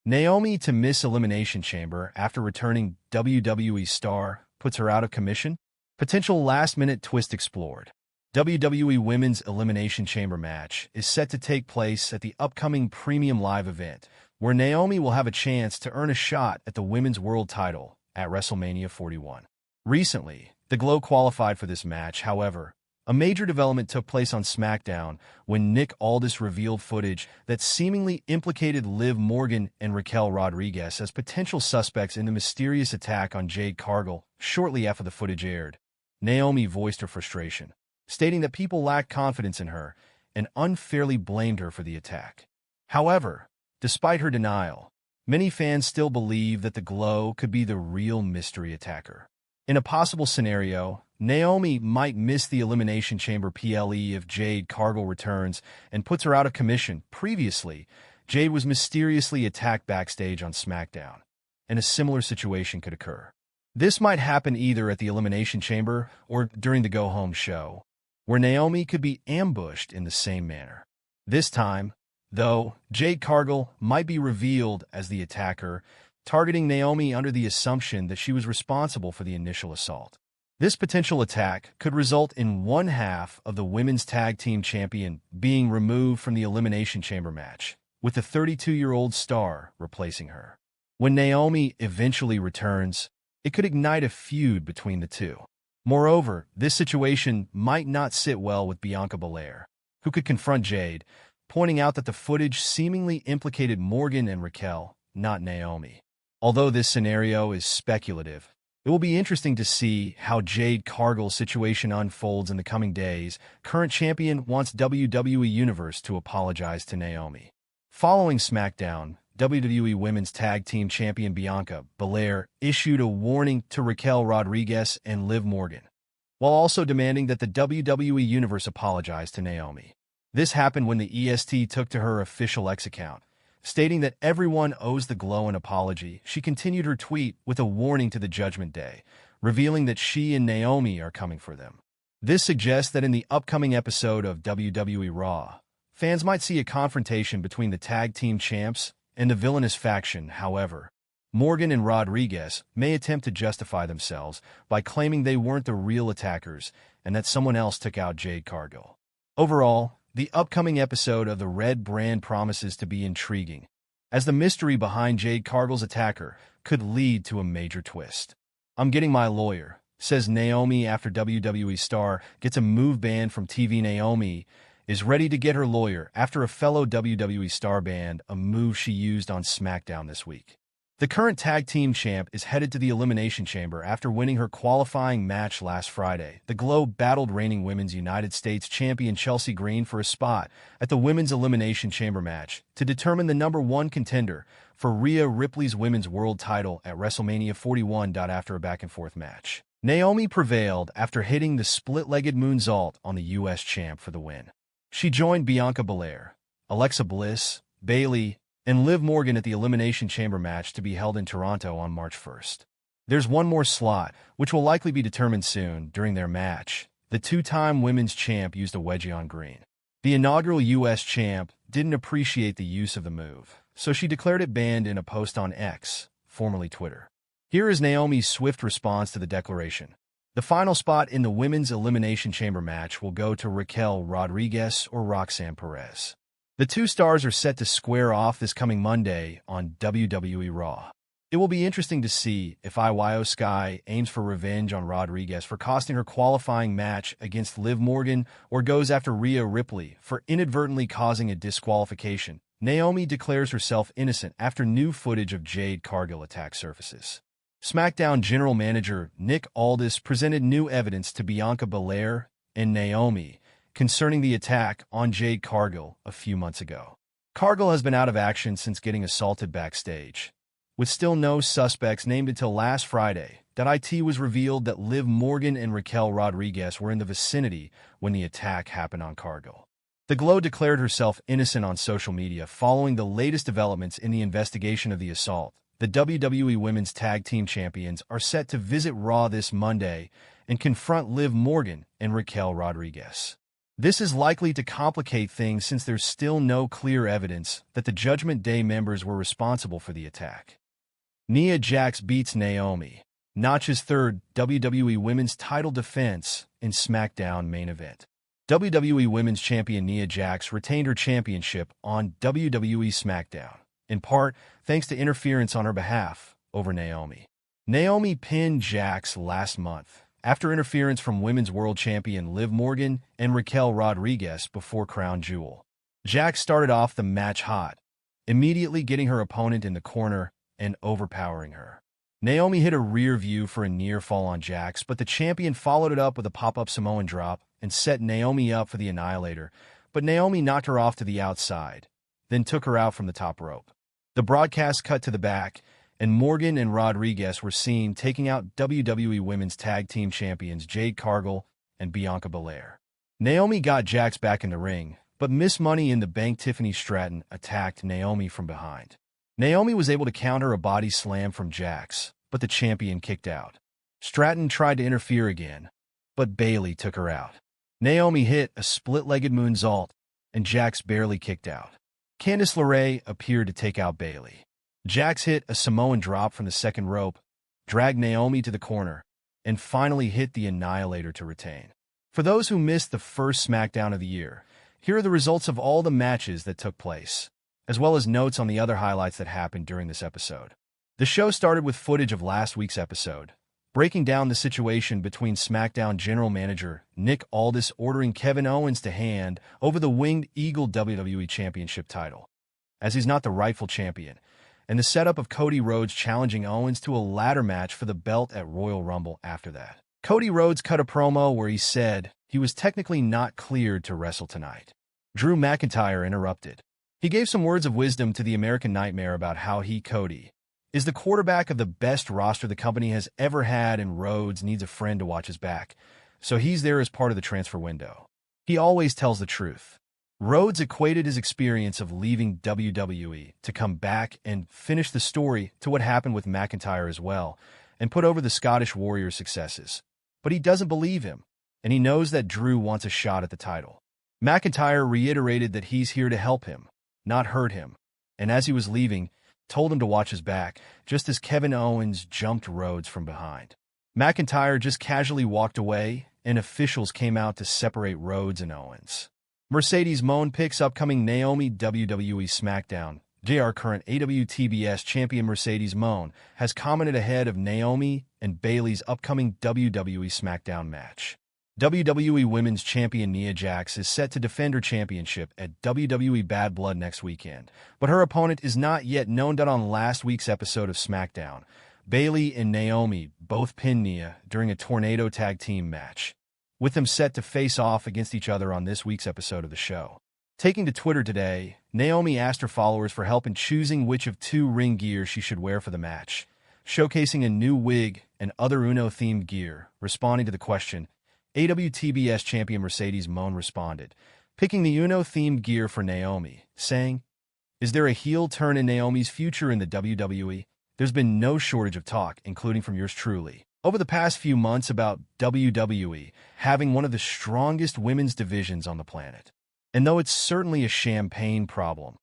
Naomi to miss Elimination Chamber after returning WWE star puts her out of commission? Potential last-minute twist explored. WWE Women's Elimination Chamber match is set to take place at the upcoming Premium Live event, where Naomi will have a chance to earn a shot at the Women's World title at WrestleMania 41. Recently, the Glow qualified for this match. However, a major development took place on SmackDown when Nick Aldis revealed footage that seemingly implicated Liv Morgan and Raquel Rodriguez as potential suspects in the mysterious attack on Jade Cargill. Shortly after the footage aired, Naomi voiced her frustration, stating that people lacked confidence in her and unfairly blamed her for the attack. However, despite her denial, many fans still believe that the Glow could be the real mystery attacker. In a possible scenario, Naomi might miss the Elimination Chamber PLE if Jade Cargill returns and puts her out of commission. Previously, Jade was mysteriously attacked backstage on SmackDown, and a similar situation could occur. This might happen either at the Elimination Chamber or during the go-home show, where Naomi could be ambushed in the same manner. This time, though, Jade Cargill might be revealed as the attacker, targeting Naomi under the assumption that she was responsible for the initial assault. This potential attack could result in one half of the Women's Tag Team Champion being removed from the Elimination Chamber match, with the 32-year-old star replacing her. When Naomi eventually returns, it could ignite a feud between the two. Moreover, this situation might not sit well with Bianca Belair, who could confront Jade, pointing out that the footage seemingly implicated Morgan and Raquel, not Naomi. Although this scenario is speculative, it will be interesting to see how Jade Cargill's situation unfolds in the coming days. Current champion wants WWE Universe to apologize to Naomi. Following SmackDown, WWE Women's Tag Team Champion Bianca Belair issued a warning to Raquel Rodriguez and Liv Morgan, while also demanding that the WWE Universe apologize to Naomi. This happened when the EST took to her official X account, stating that everyone owes the Glow an apology. She continued her tweet with a warning to the Judgment Day, revealing that she and Naomi are coming for them. This suggests that in the upcoming episode of WWE Raw, fans might see a confrontation between the tag team champs and the villainous faction. However, Morgan and Rodriguez may attempt to justify themselves by claiming they weren't the real attackers and that someone else took out Jade Cargill. Overall, the upcoming episode of the Red Brand promises to be intriguing, as the mystery behind Jade Cargill's attacker could lead to a major twist. "I'm getting my lawyer," says Naomi after WWE star gets a move banned from TV. Naomi is ready to get her lawyer after a fellow WWE star banned a move she used on SmackDown this week. The current tag team champ is headed to the Elimination Chamber after winning her qualifying match last Friday. The Glow battled reigning Women's United States Champion Chelsea Green for a spot at the Women's Elimination Chamber match to determine the #1 contender for Rhea Ripley's Women's World title at WrestleMania 41. After a back-and-forth match, Naomi prevailed after hitting the split-legged moonsault on the U.S. champ for the win. She joined Bianca Belair, Alexa Bliss, Bayley, and Liv Morgan at the Elimination Chamber match to be held in Toronto on March 1st. There's one more slot, which will likely be determined soon. During their match, the two-time women's champ used a wedgie on Green. The inaugural U.S. champ didn't appreciate the use of the move, so she declared it banned in a post on X, formerly Twitter. Here is Naomi's swift response to the declaration. The final spot in the Women's Elimination Chamber match will go to Raquel Rodriguez or Roxanne Perez. The two stars are set to square off this coming Monday on WWE Raw. It will be interesting to see if Io Sky aims for revenge on Rodriguez for costing her qualifying match against Liv Morgan or goes after Rhea Ripley for inadvertently causing a disqualification. Naomi declares herself innocent after new footage of Jade Cargill attack surfaces. SmackDown General Manager Nick Aldis presented new evidence to Bianca Belair and Naomi concerning the attack on Jade Cargill a few months ago. Cargill has been out of action since getting assaulted backstage, with still no suspects named until last Friday. It was revealed that Liv Morgan and Raquel Rodriguez were in the vicinity when the attack happened on Cargill. The Glow declared herself innocent on social media following the latest developments in the investigation of the assault. The WWE Women's Tag Team Champions are set to visit Raw this Monday and confront Liv Morgan and Raquel Rodriguez. This is likely to complicate things since there's still no clear evidence that the Judgment Day members were responsible for the attack. Nia Jax beats Naomi, notches third WWE Women's title defense in SmackDown main event. WWE Women's Champion Nia Jax retained her championship on WWE SmackDown, in part thanks to interference on her behalf over Naomi. Naomi pinned Jax last month after interference from Women's World Champion Liv Morgan and Raquel Rodriguez before Crown Jewel. Jax started off the match hot, immediately getting her opponent in the corner and overpowering her. Naomi hit a rear view for a near fall on Jax, but the champion followed it up with a pop-up Samoan drop and set Naomi up for the Annihilator, but Naomi knocked her off to the outside, then took her out from the top rope. The broadcast cut to the back, and Morgan and Rodriguez were seen taking out WWE Women's Tag Team Champions Jade Cargill and Bianca Belair. Naomi got Jax back in the ring, but Miss Money in the Bank Tiffany Stratton attacked Naomi from behind. Naomi was able to counter a body slam from Jax, but the champion kicked out. Stratton tried to interfere again, but Bayley took her out. Naomi hit a split-legged moonsault, and Jax barely kicked out. Candice LeRae appeared to take out Bayley. Jax hit a Samoan drop from the second rope, dragged Naomi to the corner, and finally hit the Annihilator to retain. For those who missed the first SmackDown of the year, here are the results of all the matches that took place, as well as notes on the other highlights that happened during this episode. The show started with footage of last week's episode, breaking down the situation between SmackDown General Manager Nick Aldis ordering Kevin Owens to hand over the Winged Eagle WWE Championship title, as he's not the rightful champion, and the setup of Cody Rhodes challenging Owens to a ladder match for the belt at Royal Rumble after that. Cody Rhodes cut a promo where he said he was technically not cleared to wrestle tonight. Drew McIntyre interrupted. He gave some words of wisdom to the American Nightmare about how he, Cody, is the quarterback of the best roster the company has ever had, and Rhodes needs a friend to watch his back, so he's there as part of the transfer window. He always tells the truth. Rhodes equated his experience of leaving WWE to come back and finish the story to what happened with McIntyre as well, and put over the Scottish Warrior's successes. But he doesn't believe him, and he knows that Drew wants a shot at the title. McIntyre reiterated that he's here to help him, not hurt him, and as he was leaving, told him to watch his back, just as Kevin Owens jumped Rhodes from behind. McIntyre just casually walked away, and officials came out to separate Rhodes and Owens. Mercedes Moné picks upcoming Naomi WWE SmackDown. JR current AWTBS champion Mercedes Moné has commented ahead of Naomi and Bayley's upcoming WWE SmackDown match. WWE Women's Champion Nia Jax is set to defend her championship at WWE Bad Blood next weekend, but her opponent is not yet known. On last week's episode of SmackDown, Bayley and Naomi both pinned Nia during a tornado tag team match, with them set to face off against each other on this week's episode of the show. Taking to Twitter today, Naomi asked her followers for help in choosing which of two ring gear she should wear for the match, showcasing a new wig and other Uno-themed gear. Responding to the question, AWTBS champion Mercedes Moné responded, picking the Uno-themed gear for Naomi, saying, "Is there a heel turn in Naomi's future in the WWE? There's been no shortage of talk, including from yours truly, over the past few months about WWE having one of the strongest women's divisions on the planet. And though it's certainly a champagne problem,